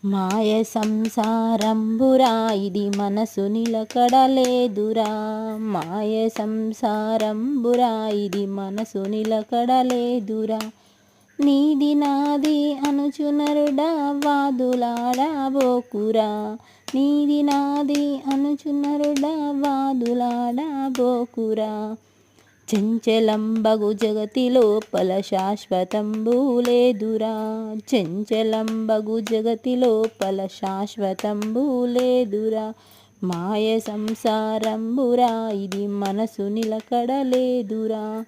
మాయ సంసారంబురా ఇది మనసు నిలకడలేదురా. మాయ సంసారంబురా ఇది మనసు నిలకడలేదురా. నీది నాది అనుచునరుడా వాదులాడబోకురా. నీది నాది అనుచునరుడా వాదులాడబోకురా. చెంచలంబగు జగతి లోపల శాశ్వతంబు లేదురా. చెంచలంబగు జగతి లోపల శాశ్వతంబు లేదురా. మాయ సంసారంబురా ఇది మనసు నిలకడలేదురా.